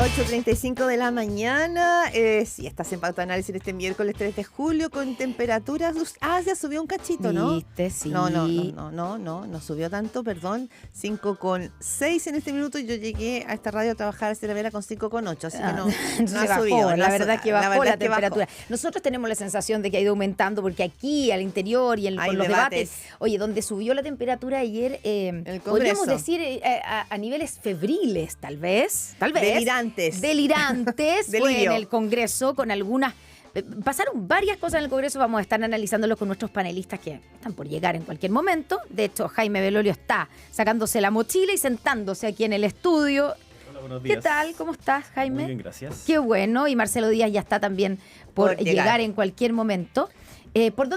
8:35 de la mañana. Sí, estás en Pauta Análisis este miércoles 3 de julio con temperaturas. Ya subió un cachito, ¿no? ¿Viste? Sí. No subió tanto, perdón. 5,6 en este minuto. Yo llegué a esta radio a trabajar hacia la vela con 5,8, así que no ha subido. La verdad que bajó la temperatura. Nosotros tenemos la sensación de que ha ido aumentando porque aquí al interior y con los debates, oye, donde subió la temperatura ayer, podríamos decir a niveles febriles, tal vez. Delirantes fue en el Congreso con algunas. Pasaron varias cosas en el Congreso, vamos a estar analizándolos con nuestros panelistas que están por llegar en cualquier momento. De hecho, Jaime Belolio está sacándose la mochila y sentándose aquí en el estudio. Hola, buenos días. ¿Qué tal? ¿Cómo estás, Jaime? Muy bien, gracias. Qué bueno, y Marcelo Díaz ya está también por llegar en cualquier momento. ¿Por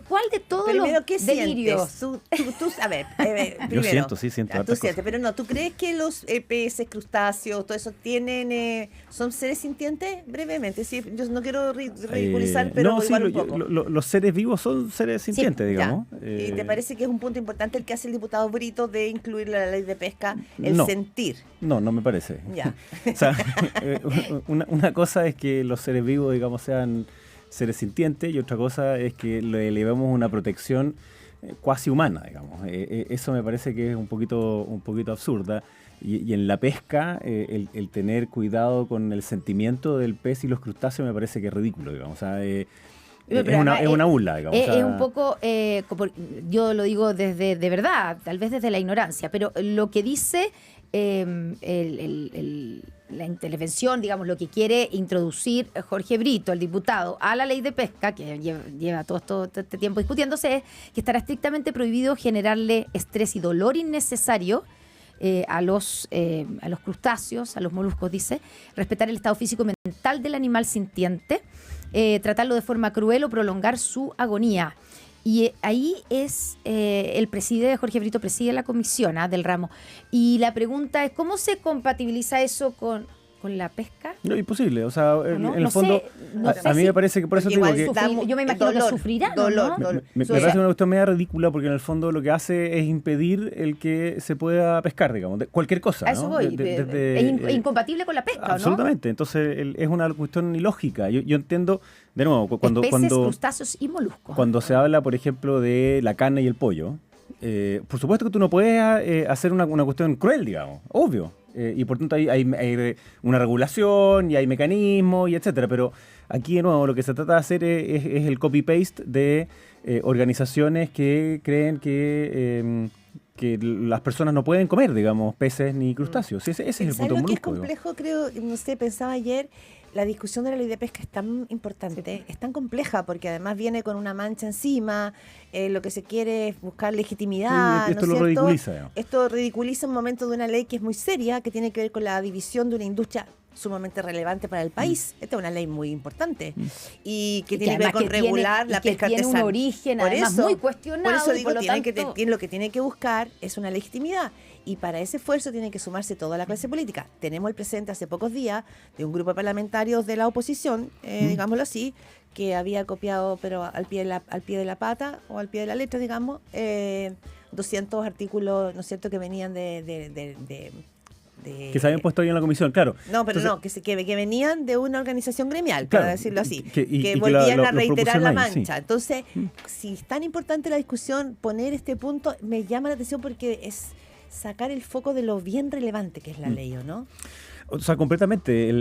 cuál de todos primero, los ¿qué delirios? Tú, a ver, primero. Yo siento Tú sientes, pero no, ¿tú crees que los peces, crustáceos, todo eso son seres sintientes? Brevemente, sí, yo no quiero ridiculizar, pero no, igual sí, un poco. Los seres vivos son seres sintientes, digamos. ¿Y te parece que es un punto importante el que hace el diputado Brito de incluir la ley de pesca, el sentir? No me parece. Ya. O sea, una cosa es que los seres vivos, digamos, sean seres sintientes, y otra cosa es que le elevemos una protección cuasi humana, digamos. Eso me parece que es un poquito absurda. Y en la pesca, el tener cuidado con el sentimiento del pez y los crustáceos me parece que es ridículo, digamos. O sea, es una burla, digamos. Es un poco, yo lo digo de verdad, tal vez desde la ignorancia, pero lo que dice la intervención, digamos, lo que quiere introducir Jorge Brito, el diputado, a la ley de pesca, que lleva todo este tiempo discutiéndose, es que estará estrictamente prohibido generarle estrés y dolor innecesario a los crustáceos, a los moluscos, dice, respetar el estado físico y mental del animal sintiente, tratarlo de forma cruel o prolongar su agonía. Y ahí es el presidente, Jorge Brito preside la comisión del ramo. Y la pregunta es, ¿cómo se compatibiliza eso con la pesca? No, imposible. O sea, en el fondo, sé a mí me parece que por eso digo que... yo me imagino que sufrirán, ¿no? Me parece una cuestión media ridícula porque en el fondo lo que hace es impedir el que se pueda pescar, digamos, de cualquier cosa. A eso voy. Es incompatible con la pesca, ¿no? Absolutamente. Entonces es una cuestión ilógica. Yo entiendo, de nuevo, cuando crustáceos y moluscos. Cuando se habla, por ejemplo, de la carne y el pollo, por supuesto que tú no puedes hacer una cuestión cruel, digamos, obvio. Y por tanto hay una regulación y hay mecanismos y etcétera, pero aquí de nuevo lo que se trata de hacer es el copy-paste de organizaciones que creen que las personas no pueden comer, digamos, peces ni crustáceos. Ese es el punto molusco. Es complejo, creo, no sé, pensaba ayer, la discusión de la ley de pesca es tan importante, es tan compleja, porque además viene con una mancha encima, lo que se quiere es buscar legitimidad. Sí, esto ¿no lo ridiculiza. ¿no? Esto ridiculiza un momento de una ley que es muy seria, que tiene que ver con la división de una industria sumamente relevante para el país. Esta es una ley muy importante y que tiene que ver con regular la pesca artesanal. Tiene un origen además muy cuestionado. Por eso digo, y lo que tiene que buscar es una legitimidad. Y para ese esfuerzo tiene que sumarse toda la clase política. Tenemos el presente hace pocos días de un grupo de parlamentarios de la oposición, digámoslo así, que había copiado, pero al pie de la pata o al pie de la letra, digamos, 200 artículos, ¿no es cierto?, que venían que se habían puesto ahí en la comisión, claro. No, pero entonces, que venían de una organización gremial, claro, para decirlo así, que volvían a reiterar la mancha. Sí. Entonces, si es tan importante la discusión, poner este punto me llama la atención porque es sacar el foco de lo bien relevante que es la ley, ¿o no? O sea, completamente.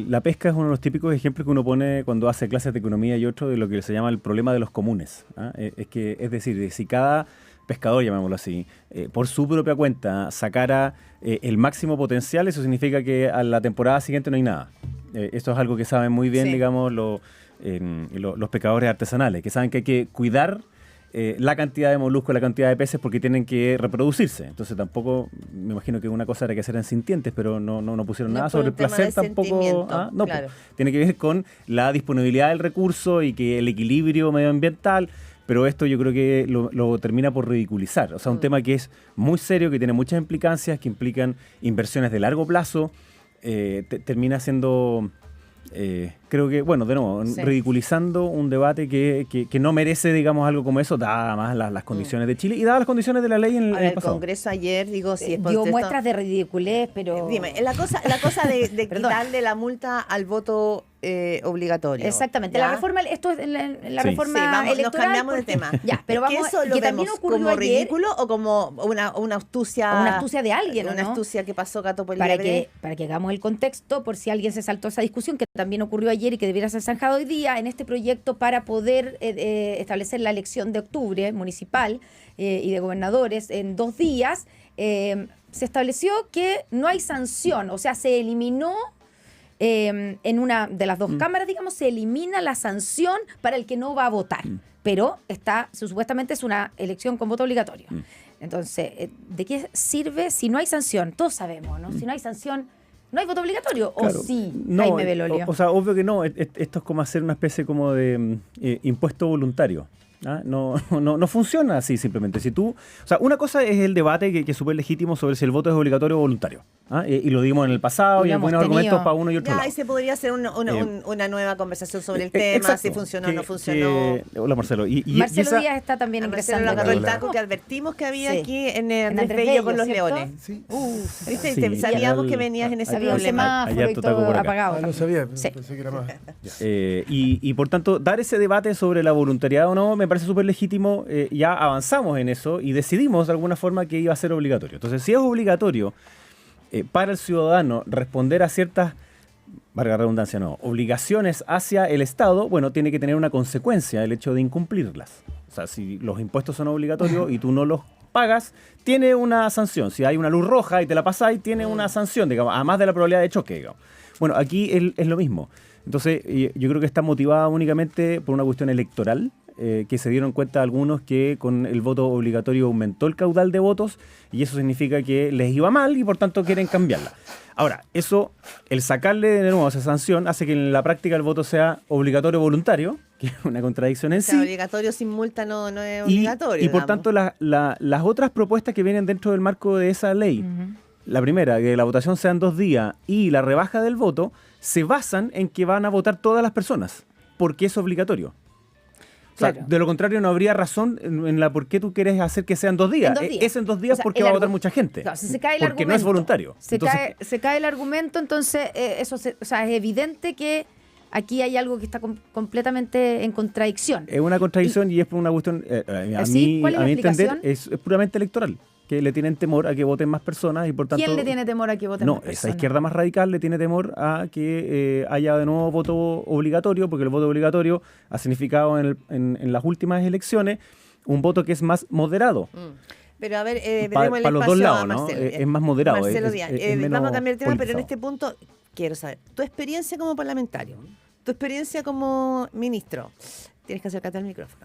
La pesca es uno de los típicos ejemplos que uno pone cuando hace clases de economía y otro de lo que se llama el problema de los comunes. Es decir, si cada pescador, llamémoslo así, por su propia cuenta sacara el máximo potencial, eso significa que a la temporada siguiente no hay nada. Esto es algo que saben muy bien, digamos, los pescadores artesanales, que saben que hay que cuidar la cantidad de moluscos, la cantidad de peces, porque tienen que reproducirse. Entonces tampoco, me imagino que una cosa era que eran sintientes, pero no pusieron nada sobre el placer tampoco. Claro. Tiene que ver con la disponibilidad del recurso y que el equilibrio medioambiental. Pero esto yo creo que lo termina por ridiculizar. O sea, un tema que es muy serio, que tiene muchas implicancias, que implican inversiones de largo plazo, termina siendo creo que, bueno, de nuevo, ridiculizando un debate que no merece, digamos, algo como eso, dadas más las condiciones de Chile y dadas las condiciones de la ley en el pasado. Congreso ayer, digo, si es dio muestras de ridiculez, pero... Dime, la cosa de quitarle la multa al voto obligatorio. Exactamente, ¿ya? la reforma, esto es la reforma electoral. Nos cambiamos de tema. Ya, pero vamos, ¿eso lo que vemos también ocurrió como ayer, ridículo o como una astucia? una astucia de alguien, Una ¿no? astucia que pasó gato por para liebre. que hagamos el contexto, por si alguien se saltó esa discusión, que también ocurrió ayer y que debiera ser zanjado hoy día, en este proyecto para poder establecer la elección de octubre municipal y de gobernadores en 2 días, se estableció que no hay sanción, o sea, se eliminó en una de las 2 cámaras, digamos, se elimina la sanción para el que no va a votar, pero supuestamente es una elección con voto obligatorio. Entonces, ¿de qué sirve si no hay sanción? Todos sabemos, ¿no? Si no hay sanción, ¿no hay voto obligatorio? Claro. ¿O sí, No, Jaime Belolio? o sea, obvio que no. Esto es como hacer una especie como de impuesto voluntario. ¿Ah? No funciona así simplemente. Si tú, o sea, una cosa es el debate que es súper legítimo sobre si el voto es obligatorio o voluntario. ¿Ah? Y lo dimos en el pasado y hay buenos argumentos para uno y otro lado. Ahí se podría hacer una nueva conversación sobre el tema, exacto, si funcionó o no funcionó. Hola, Marcelo. Marcelo Díaz está también Marcelo ingresando. le agarró el taco que advertimos que había aquí en Andrés Andrés Bello con los ¿cierto? leones. Sí. ¿Viste? Sí, Sabíamos ya que venías en ese Había un problema. semáforo Allá y totaco todo por acá. apagado. No sabía, Sí. pensé que era más. Y por tanto, dar ese debate sobre la voluntariedad o no me parece súper legítimo. Ya avanzamos en eso y decidimos de alguna forma que iba a ser obligatorio. Entonces, si es obligatorio para el ciudadano responder a ciertas, valga la redundancia, no, obligaciones hacia el Estado, bueno, tiene que tener una consecuencia el hecho de incumplirlas. O sea, si los impuestos son obligatorios y tú no los pagas, tiene una sanción. Si hay una luz roja y te la pasáis, tiene una sanción, digamos, además de la probabilidad de choque, digamos. Bueno, aquí es lo mismo. Entonces, yo creo que está motivada únicamente por una cuestión electoral, que se dieron cuenta algunos que con el voto obligatorio aumentó el caudal de votos y eso significa que les iba mal y por tanto quieren cambiarla. Ahora, eso, el sacarle de nuevo esa sanción hace que en la práctica el voto sea obligatorio voluntario, que es una contradicción en O sea, sí. obligatorio sin multa no es obligatorio. Y por digamos. tanto, las otras propuestas que vienen dentro del marco de esa ley, la primera, que la votación sea en 2 días, y la rebaja del voto, se basan en que van a votar todas las personas, porque es obligatorio. O sea, Claro. de lo contrario no habría razón en la por qué tú quieres hacer que sean 2 días. En 2 días. Es en 2 días O sea, porque el va a votar argu- mucha gente. Claro, si se cae el porque no es argumento, voluntario. Entonces, se cae el argumento, entonces o sea, es evidente que aquí hay algo que está completamente en contradicción. es una contradicción y es por una cuestión, a ¿Sí? ¿Cuál es a la mi entender, explicación? es puramente electoral. Que le tienen temor a que voten más personas y por tanto... ¿Quién le tiene temor a que voten No, más esa personas? izquierda más radical le tiene temor a que haya de nuevo voto obligatorio, porque el voto obligatorio ha significado en las últimas elecciones un voto que es más moderado. Pero a ver, Para demos el los espacio dos lados, a ¿no? Marcelo. Es más moderado. Marcelo es Díaz, menos vamos a cambiar de tema, pero en politizado. este punto quiero saber, tu experiencia como parlamentario, tu experiencia como ministro, tienes que acercarte al micrófono.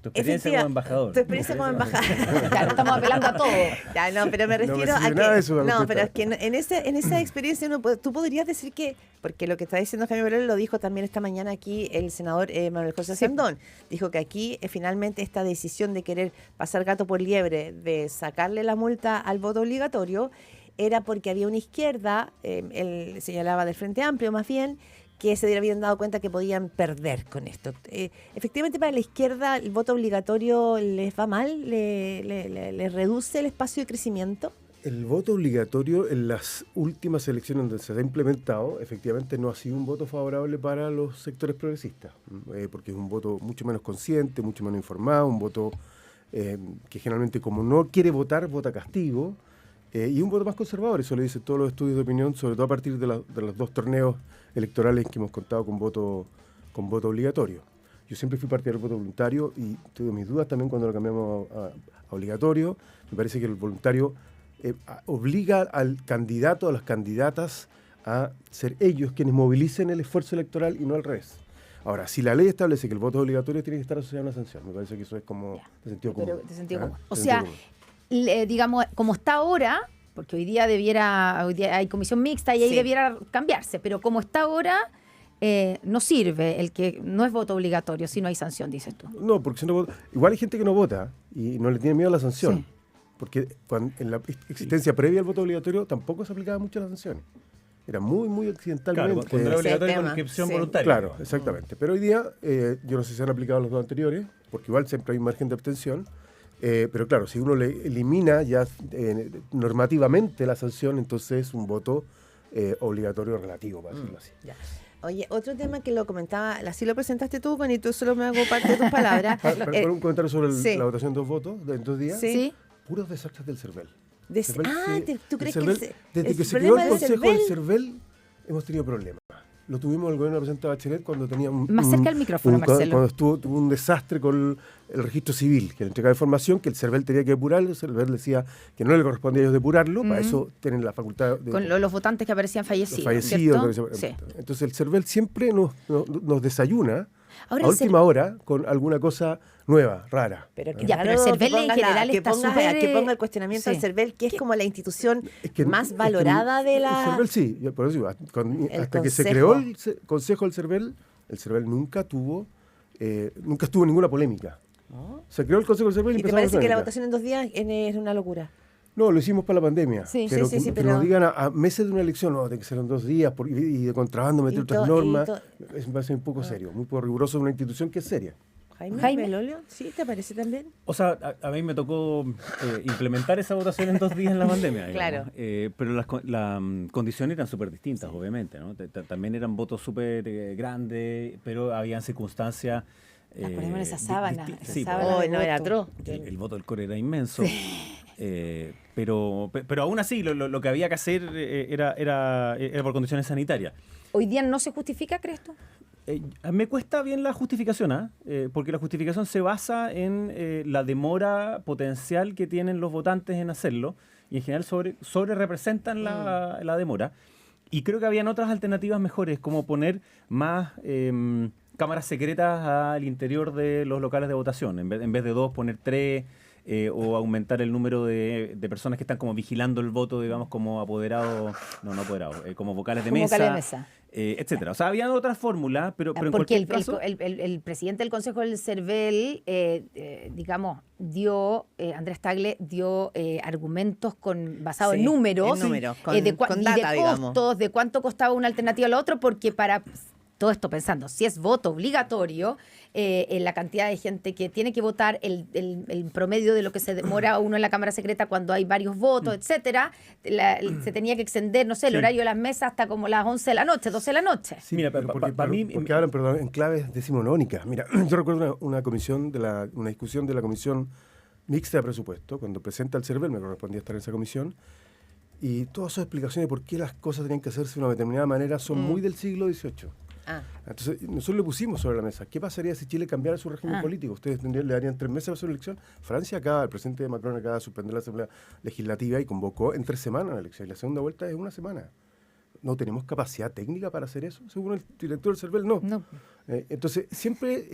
Tu experiencia como embajador. Tu experiencia como embajador. Claro, estamos apelando a todo. Ya, no, pero me No me refiero a sirve que... nada eso para No, contestar. pero es que en esa experiencia tú podrías decir que... Porque lo que está diciendo Jaime Belolio lo dijo también esta mañana aquí el senador Manuel José Sandón. Dijo que aquí finalmente esta decisión de querer pasar gato por liebre, de sacarle la multa al voto obligatorio, era porque había una izquierda, él señalaba del Frente Amplio más bien, que se habían dado cuenta que podían perder con esto. Efectivamente, para la izquierda, ¿el voto obligatorio les va mal? ¿Le reduce el espacio de crecimiento? El voto obligatorio en las últimas elecciones donde se ha implementado, efectivamente no ha sido un voto favorable para los sectores progresistas, porque es un voto mucho menos consciente, mucho menos informado, un voto que generalmente como no quiere votar, vota castigo, y un voto más conservador, eso lo dicen todos los estudios de opinión, sobre todo a partir de los 2 torneos electorales que hemos contado con voto obligatorio. Yo siempre fui partidario del voto voluntario y tuve mis dudas también cuando lo cambiamos a obligatorio. Me parece que el voluntario obliga al candidato, a las candidatas, a ser ellos quienes movilicen el esfuerzo electoral y no al revés. Ahora, si la ley establece que el voto obligatorio tiene que estar asociado a una sanción, me parece que eso es como de sentido común. Pero de sentido ¿Ah? común. O De sea, sentido común. digamos, como está ahora, porque hoy día hay comisión mixta y ahí Sí. debiera cambiarse, pero como está ahora, no sirve el que no es voto obligatorio si no hay sanción, dices tú. No, porque si no vota, igual hay gente que no vota y no le tiene miedo a la sanción. Sí. Porque en la existencia previa al voto obligatorio tampoco se aplicaban mucho las sanciones. Era muy, muy accidentalmente. Claro, cuando era Ese obligatorio con tema, inscripción sí. voluntaria. Claro, exactamente. Pero hoy día, yo no sé si se han aplicado los dos anteriores, porque igual siempre hay un margen de abstención. Pero claro, si uno le elimina ya normativamente la sanción, entonces es un voto obligatorio relativo, para decirlo así. Ya. Oye, otro tema que lo comentaba, así lo presentaste tú, Juan, y tú solo me hago parte de tus palabras. Para un comentario sobre sí. la votación de 2 votos en 2 días. Sí. ¿Sí? Puros desastres del CERVEL. ¿Tú El crees CERVEL, que desde que se creó el Consejo del CERVEL hemos tenido problemas. Lo tuvimos en el gobierno de la presidenta Bachelet cuando tenía Más cerca del micrófono, Marcelo. Cuando tuvo un desastre con el registro civil, que le entregaba información que el CERVEL tenía que depurar, el CERVEL decía que no le correspondía a ellos depurarlo, para eso tienen la facultad de... Con los votantes que aparecían los fallecidos, fallecidos. ¿cierto? Sí. Entonces el CERVEL siempre nos desayuna Ahora a el última hora con alguna cosa nueva, rara. Pero Ya, pero el CERVEL en general está súper, que ponga el cuestionamiento sí. al CERVEL, que es como la institución Es que- más es que valorada de la... El CERVEL sí, por eso digo, hasta que se consejo. creó el Consejo del CERVEL nunca tuvo ninguna polémica. Se creó el Consejo del CERVEL y ¿Y te empezó parece que la polémica. votación en 2 días es una locura? No, lo hicimos para la pandemia. Sí. pero Sí, que, sí, que pero- nos digan a meses de una elección, no, tiene que ser en 2 días, y de contrabando meter Y otras to- y normas, to- es me parece un poco serio, muy poco riguroso de una institución que es seria. Jaime. Belolio, ¿sí? ¿Te parece también? O sea, a mí me tocó implementar esa votación en 2 días en la pandemia. digamos. Claro. Pero las condiciones eran súper distintas, obviamente. ¿no? También eran votos súper grandes, pero habían circunstancias... Las ponemos en esa sábana, esa sí, sábana. Oh, de no, era voto. atroz. el voto del core era inmenso. Pero aún así, lo que había que hacer era por condiciones sanitarias. ¿Hoy día no se justifica, crees tú? Me cuesta bien la justificación, porque la justificación se basa en la demora potencial que tienen los votantes en hacerlo, y en general sobre representan la demora. Y creo que habían otras alternativas mejores, como poner más cámaras secretas al interior de los locales de votación. En vez de 2, poner 3, o aumentar el número de personas que están como vigilando el voto, digamos, como apoderados, no apoderados, como vocales de Como mesa. vocales de mesa. Etcétera. O sea, habían otras fórmulas, pero en Porque cualquier caso... el presidente del Consejo del CERVEL, digamos, Andrés Tagle dio argumentos basados Sí, en números, en números, de con data, de digamos. costos, de cuánto costaba una alternativa al otro, porque para todo esto pensando, si es voto obligatorio, en la cantidad de gente que tiene que votar, el promedio de lo que se demora uno en la Cámara Secreta cuando hay varios votos, etcétera, se tenía que extender, no sé, el Sí. horario de las mesas hasta como las 11 de la noche, 12 de la noche. Sí, Mira, pero para mí... porque hablan, perdón, en claves decimonónicas. Mira, yo recuerdo una comisión una discusión de la comisión mixta de presupuesto, cuando presenta el CERVEL, me correspondía estar en esa comisión, y todas sus explicaciones de por qué las cosas tenían que hacerse de una determinada manera son muy del siglo XVIII. Ah, Entonces, nosotros le pusimos sobre la mesa, ¿qué pasaría si Chile cambiara su régimen político? Ustedes le darían 3 meses para su elección. Francia el presidente Macron acaba de suspender la Asamblea Legislativa y convocó en 3 semanas la elección. Y la segunda vuelta es 1 semana. ¿No tenemos capacidad técnica para hacer eso? Según el director del CERVEL, no. No. Entonces, siempre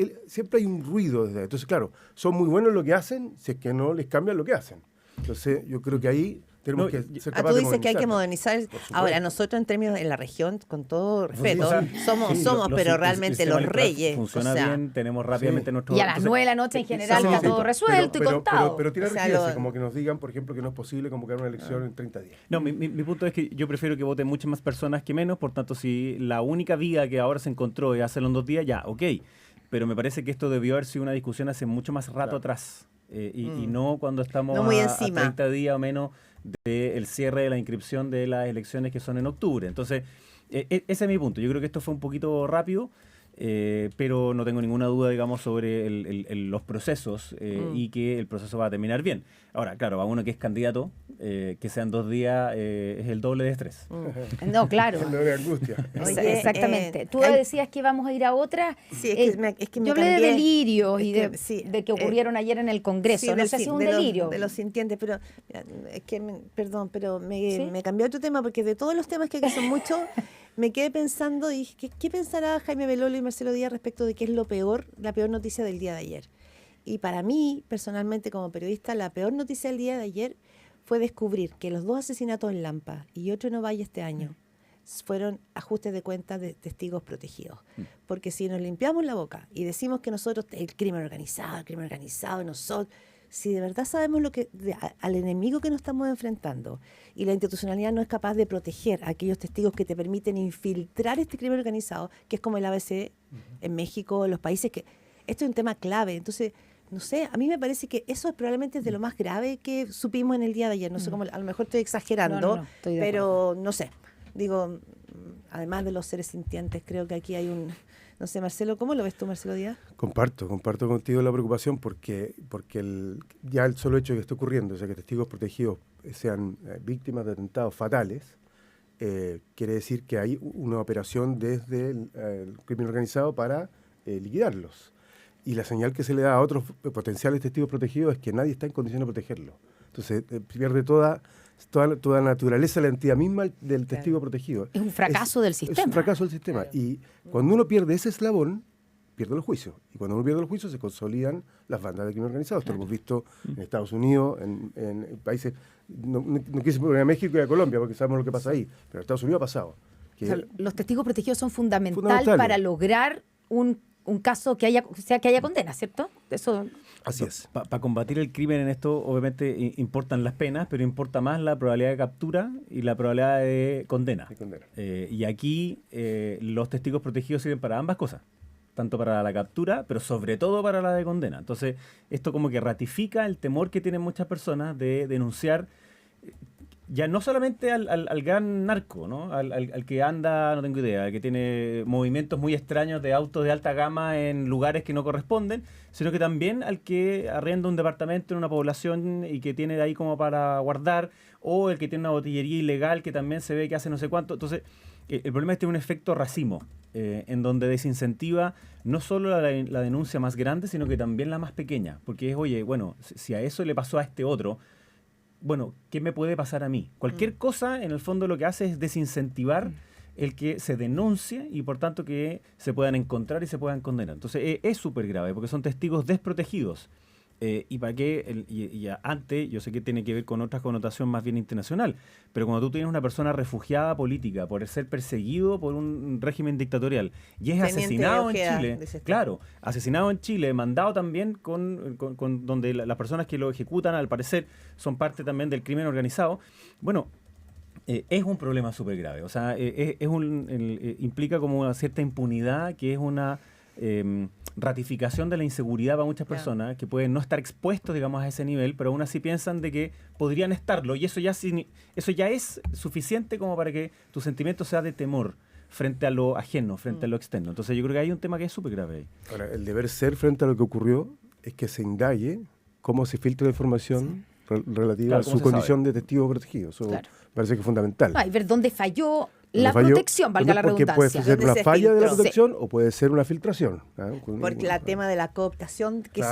hay un ruido desde ahí. Entonces, claro, son muy buenos en lo que hacen, si es que no les cambian lo que hacen. Entonces, yo creo que ahí tenemos que ser tú capaces de dices que hay que modernizar. modernizar. Por supuesto. Ahora, nosotros en términos en la región, con todo respeto, o sea, somos, sí, pero el realmente sistema los electoral reyes. funciona o sea, bien, tenemos rápidamente Sí. nuestro... Y a las 9 de la noche en general está todo resuelto y contado. Pero tiene O sea, rigidez, lo- como que nos digan, por ejemplo, que no es posible convocar una elección en 30 días. No, mi punto es que yo prefiero que voten muchas más personas que menos, por tanto, si la única vía que ahora se encontró es hacerlo en 2 días, ya, ok. Pero me parece que esto debió haber sido una discusión hace mucho más rato Claro. atrás, y no cuando estamos No muy a encima. 30 días o menos del cierre de la inscripción de las elecciones que son en octubre. Entonces, ese es mi punto. Yo creo que esto fue un poquito rápido, pero no tengo ninguna duda, digamos, sobre los procesos, y que el proceso va a terminar bien. Ahora, claro, a uno que es candidato, que sean 2 días, es el doble de estrés. No, claro. No de angustia. Oye, Exactamente. Tú Jaime- decías que vamos a ir a otra. Sí, es que me yo hablé de cambié. delirios y Es que, sí, de que ocurrieron ayer en el Congreso. Sí, no del sé si sin- es un de los- delirio. de los sintientes, pero mira, es que, perdón, pero ¿Sí? me cambió otro tema, porque de todos los temas que aquí son muchos, me quedé pensando y dije, ¿qué pensará Jaime Belolio y Marcelo Díaz respecto de qué es la peor noticia del día de ayer? Y para mí, personalmente, como periodista, la peor noticia del día de ayer fue descubrir que los 2 asesinatos en Lampa y otro en Ovalle este año fueron ajustes de cuentas de testigos protegidos. Porque si nos limpiamos la boca y decimos que nosotros, el crimen organizado, nosotros, si de verdad sabemos al enemigo que nos estamos enfrentando y la institucionalidad no es capaz de proteger a aquellos testigos que te permiten infiltrar este crimen organizado, que es como el ABC en México, en los países que... Esto es un tema clave. Entonces, no sé, a mí me parece que eso probablemente es de lo más grave que supimos en el día de ayer. No sé cómo, a lo mejor estoy exagerando, No, estoy de pero no sé. Digo, además de los seres sintientes, creo que aquí hay un... No sé, Marcelo, ¿cómo lo ves tú, Marcelo Díaz? Comparto contigo la preocupación porque ya el solo hecho de que esté ocurriendo, o sea, que testigos protegidos sean víctimas de atentados fatales, quiere decir que hay una operación desde el crimen organizado para liquidarlos. Y la señal que se le da a otros potenciales testigos protegidos es que nadie está en condiciones de protegerlos. Entonces pierde toda naturaleza la entidad misma del testigo protegido. Es un fracaso del sistema. Es un fracaso del sistema. Claro. Y cuando uno pierde ese eslabón, pierde los juicios. Y cuando uno pierde los juicios, se consolidan las bandas de crimen organizado. Esto lo hemos visto en Estados Unidos, en países... No quise poner a México y a Colombia, porque sabemos lo que pasa ahí. Pero en Estados Unidos ha pasado. O sea, los testigos protegidos son fundamentales para lograr un caso que haya condena, ¿cierto? Eso... Así es. Para combatir el crimen en esto, obviamente, importan las penas, pero importa más la probabilidad de captura y la probabilidad de condena. Y aquí los testigos protegidos sirven para ambas cosas, tanto para la captura, pero sobre todo para la de condena. Entonces, esto como que ratifica el temor que tienen muchas personas de denunciar ya no solamente al gran narco, ¿no? Al que anda, no tengo idea, al que tiene movimientos muy extraños de autos de alta gama en lugares que no corresponden, sino que también al que arrenda un departamento en una población y que tiene de ahí como para guardar, o el que tiene una botillería ilegal que también se ve que hace no sé cuánto. Entonces, el problema es que tiene un efecto racimo, en donde desincentiva no solo la denuncia más grande, sino que también la más pequeña, porque es, oye, bueno, si a eso le pasó a este otro, bueno, ¿qué me puede pasar a mí? Cualquier cosa, en el fondo, lo que hace es desincentivar el que se denuncie y, por tanto, que se puedan encontrar y se puedan condenar. Entonces, es súper grave, porque son testigos desprotegidos. Y para qué, antes, yo sé que tiene que ver con otra connotación más bien internacional, pero cuando tú tienes una persona refugiada política por ser perseguido por un régimen dictatorial y es asesinado en Chile, claro, asesinado en Chile, mandado también con donde las personas que lo ejecutan, al parecer, son parte también del crimen organizado, bueno, es un problema súper grave. O sea, implica como una cierta impunidad, que es una ratificación de la inseguridad para muchas personas que pueden no estar expuestos, digamos, a ese nivel, pero aún así piensan de que podrían estarlo, y eso ya es suficiente como para que tu sentimiento sea de temor frente a lo ajeno, frente a lo externo. Entonces yo creo que hay un tema que es súper grave ahí. Ahora, el deber ser frente a lo que ocurrió es que se indague cómo se filtra la información relativa a su condición de testigo protegido. Eso parece que es fundamental. Y ver dónde falló la protección, valga la redundancia. Porque puede ser una falla de la protección o puede ser una filtración. Porque el tema de la cooptación que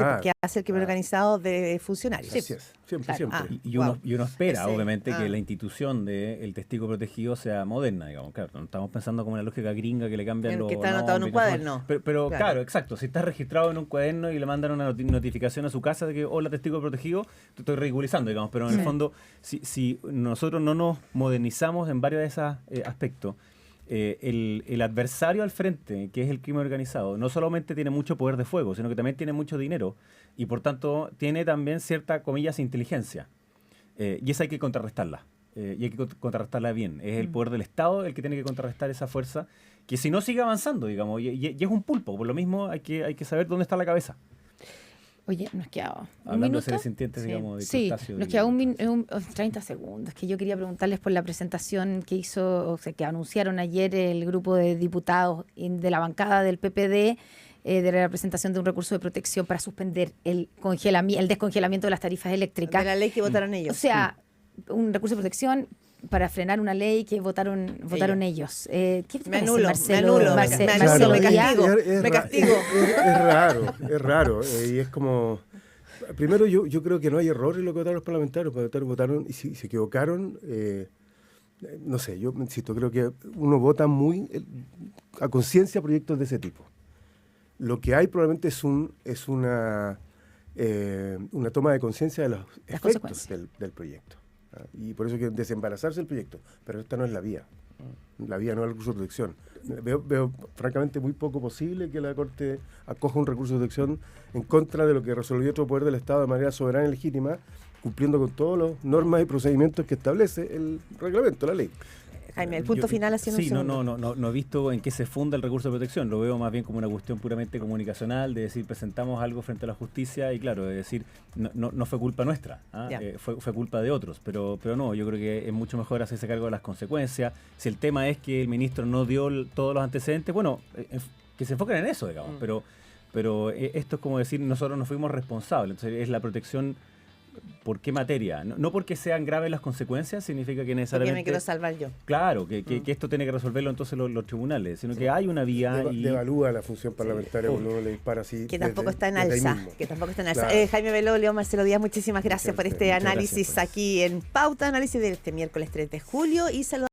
hace el crimen organizado de funcionarios. Así es, siempre. Y uno espera, obviamente, que la institución del testigo protegido sea moderna, digamos. Claro, no estamos pensando como en la lógica gringa que le cambian los... Que está anotado en un cuaderno. Pero claro, exacto. Si está registrado en un cuaderno y le mandan una notificación a su casa de que, hola, testigo protegido, te estoy ridiculizando, digamos. Pero en el fondo, si nosotros no nos modernizamos en varios de esos aspectos, el adversario al frente, que es el crimen organizado, no solamente tiene mucho poder de fuego, sino que también tiene mucho dinero y por tanto tiene también cierta, comillas, inteligencia. Y esa hay que contrarrestarla. Y hay que contrarrestarla bien. Es el poder del Estado el que tiene que contrarrestar esa fuerza, que si no sigue avanzando, digamos, y es un pulpo. Por lo mismo hay que saber dónde está la cabeza. Oye, nos quedaba hablando de seres sintientes, digamos, de crustáceos. Nos queda 30 segundos. Que yo quería preguntarles por la presentación que que anunciaron ayer el grupo de diputados de la bancada del PPD, de la presentación de un recurso de protección para suspender el descongelamiento de las tarifas eléctricas. De la ley que votaron ellos. O sea, un recurso de protección para frenar una ley que votaron ellos. ¿Qué te parece, Marcelo? Me castigo. Es raro. Y es como... Primero, yo creo que no hay error en lo que votaron los parlamentarios. Votaron y si se equivocaron, no sé, yo insisto, creo que uno vota muy a conciencia proyectos de ese tipo. Lo que hay probablemente es una toma de conciencia de los efectos del proyecto. Y por eso hay que desembarazarse del proyecto. Pero esta no es la vía. La vía no es el recurso de protección. Veo francamente muy poco posible que la Corte acoja un recurso de protección en contra de lo que resolvió otro poder del Estado de manera soberana y legítima, cumpliendo con todas las normas y procedimientos que establece el reglamento, la ley. Jaime, el punto final haciendo sí, no he visto en qué se funda el recurso de protección, lo veo más bien como una cuestión puramente comunicacional, de decir, presentamos algo frente a la justicia y claro, de decir, no fue culpa nuestra, fue culpa de otros, pero no, yo creo que es mucho mejor hacerse cargo de las consecuencias. Si el tema es que el ministro no dio todos los antecedentes, bueno, que se enfoquen en eso, digamos, pero esto es como decir, nosotros no fuimos responsables, entonces es la protección. ¿Por qué materia? No porque sean graves las consecuencias, significa que necesariamente... Porque me quiero salvar yo. Claro, que esto tiene que resolverlo entonces los tribunales, sino que hay una vía devalúa la función parlamentaria cuando uno le dispara así. Que tampoco está en alza. Claro. Jaime Belolio, Marcelo Díaz, muchísimas gracias por este análisis aquí en Pauta, análisis de este miércoles 3 de julio y saludamos